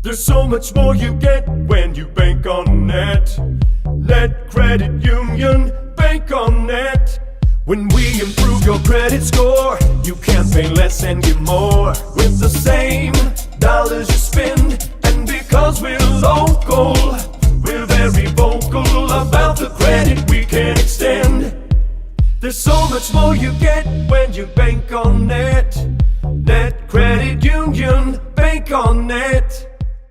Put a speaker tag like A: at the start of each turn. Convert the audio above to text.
A: There's so much more you get when you bank on Net. Net Credit Union, bank on Net. When we improve your credit score, you can pay less and give more with the same dollars you spend. And because we're local, we're very vocal about the credit we can extend. There's so much more you get when you bank on Net. Net Credit Union, bank on Net.